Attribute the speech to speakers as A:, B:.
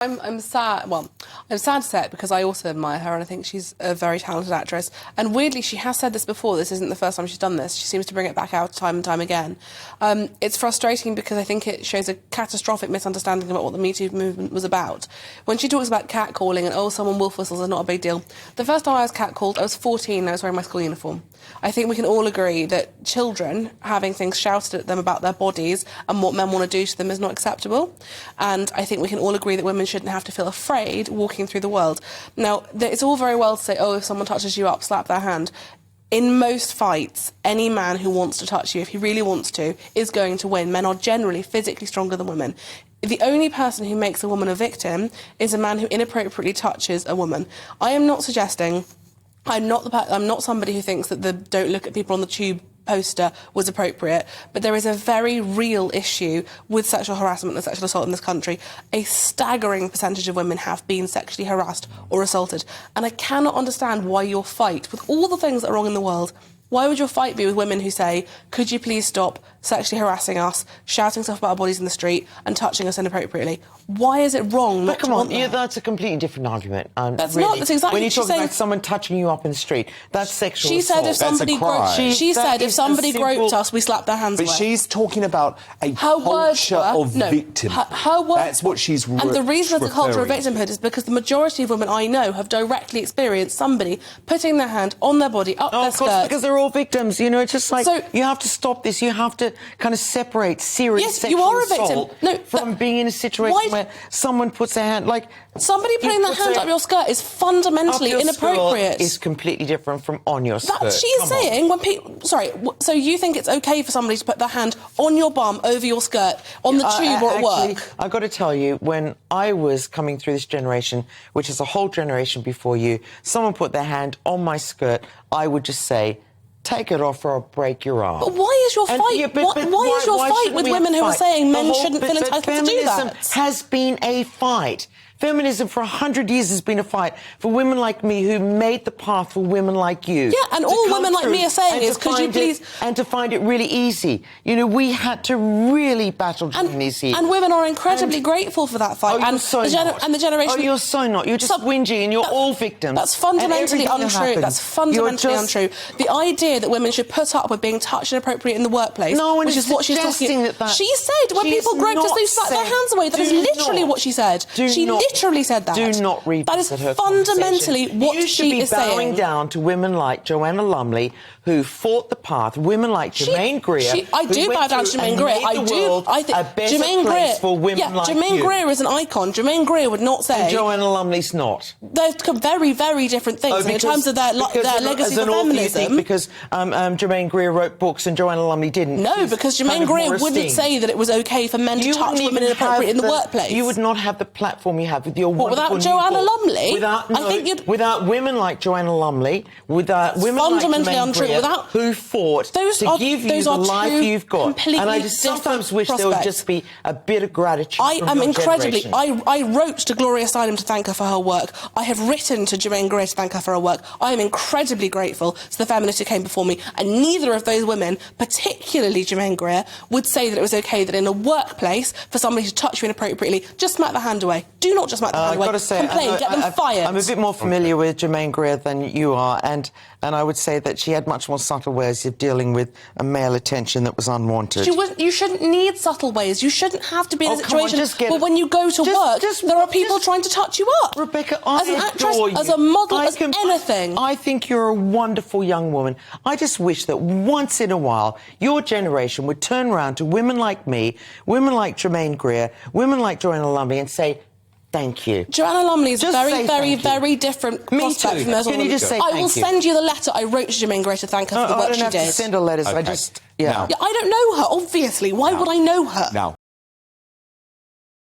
A: I'm sad. Well, I'm sad to say it because I also admire her and I think she's a very talented actress. And weirdly, she has said this before. This isn't the first time she's done this. She seems to bring it back out time and time again. It's frustrating because I think it shows a catastrophic misunderstanding about what the Me Too movement was about. When she talks about catcalling and, oh, someone wolf whistles is not a big deal. The first time I was catcalled, I was 14 and I was wearing my school uniform. I think we can all agree that children having things shouted at them about their bodies and what men want to do to them is not acceptable. And I think we can all agree that women shouldn't have to feel afraid walking through the world. Now, it's all very well to say, oh, if someone touches you up, slap their hand. In most fights, any man who wants to touch you, if he really wants to, is going to win. Men are generally physically stronger than women. The only person who makes a woman a victim is a man who inappropriately touches a woman. I am not suggesting... I'm not somebody who thinks that the "don't look at people on the tube" poster was appropriate, but there is a very real issue with sexual harassment and sexual assault in this country. A staggering percentage of women have been sexually harassed or assaulted, and I cannot understand why your fight, with all the things that are wrong in the world, why would your fight be with women who say, could you please stop sexually harassing us, shouting stuff about our bodies in the street and touching us inappropriately? Why is it wrong not to want that?
B: That's a completely different argument.
A: That's
B: really,
A: not, that's exactly
B: when you
A: what she's
B: talk
A: saying.
B: About someone touching you up in the street, that's sexual
A: she said
B: assault.
A: She said if somebody groped us, we slapped their hands away.
C: But she's talking about a culture of victim.
A: Her words,
C: that's what she's
A: and the reason it's a culture of
C: referring.
A: victimhood is because the majority of women I know have directly experienced somebody putting their hand on their body, up their
B: of course,
A: skirt.
B: because they're all victims. You know, it's just like,
A: So,
B: you have to stop this. You have to kind of separate serious sexual assault from being in a situation where someone puts their hand, like...
A: Somebody putting their hand up your skirt is fundamentally inappropriate.
B: Is completely different from on your skirt.
A: That she's saying when people... Sorry, so you think it's OK for somebody to put their hand on your bum, over your skirt, on the tube or at work?
B: I've got to tell you, when I was coming through this generation, which is a whole generation before you, someone put their hand on my skirt, I would just say... take it off or I'll break your arm.
A: But why is your fight? Why is your fight with women who are saying men shouldn't feel entitled to do that?
B: Feminism has been a fight. Feminism for 100 years has been a fight for women like me who made the path for women like you.
A: Yeah, and all women like me are saying is, could you please...
B: And to find it really easy. You know, we had to really battle during these years.
A: And women are incredibly grateful for that fight.
B: And the
A: generation...
B: Oh, you're so not. You're just whingy and you're all victims.
A: That's fundamentally untrue. That's fundamentally untrue. The idea that women should put up with being touched inappropriately in the workplace, which is what she's talking about. She said when people grope us, they slap their hands away. That is literally what she said. She literally said that.
B: Do not revisit her.
A: That is fundamentally what she is saying.
B: You should be bowing down to women like Joanna Lumley, who fought the path, women like Jermaine Greer.
A: I do bow down to Jermaine Greer. I think Jermaine Greer,
B: for women like
A: Jermaine
B: you.
A: Greer is an icon. Jermaine Greer would not say...
B: And Joanna Lumley's not.
A: They're very, very different things in terms of their legacy for feminism.
B: Because Jermaine Greer wrote books and Joanna Lumley didn't.
A: No, because Jermaine Greer wouldn't say that it was OK for men to touch women inappropriately in the workplace.
B: You would not have the platform you have with your wonderful
A: without Joanna Lumley?
B: Without women like Joanna Lumley, without women like Jermaine Greer, who fought to give you the life you've got. And I just sometimes wish there would just be a bit of gratitude from your generation.
A: I wrote to Gloria Steinem to thank her for her work. I have written to Jermaine Greer to thank her for her work. I am incredibly grateful to the feminists who came before me, and neither of those women, particularly Jermaine Greer, would say that it was OK that in a workplace for somebody to touch you inappropriately, just smack their hand away. Do not just smack their hand away. Complain, get them fired.
B: I'm a bit more familiar with Jermaine Greer than you are, and I would say that she had much more subtle ways of dealing with a male attention that was unwanted.
A: You shouldn't need subtle ways. You shouldn't have to be in a situation where when you go to work, there are people trying to touch you up.
B: Rebecca,
A: as an actress, as a model, as anything.
B: I think you're a wonderful young woman. I just wish that once in a while your generation would turn around to women like me, women like Jermaine Greer, women like Joanna Lumley and say, thank you.
A: Joanna Lumley is a very different prospect from those women.
B: Can you just say thank you?
A: I will send you the letter I wrote to Jermaine Greer to thank her for the work she did.
B: I don't have to send her letters.
C: Okay.
B: I just...
A: I don't know her, obviously. Why would I know her?
C: Now,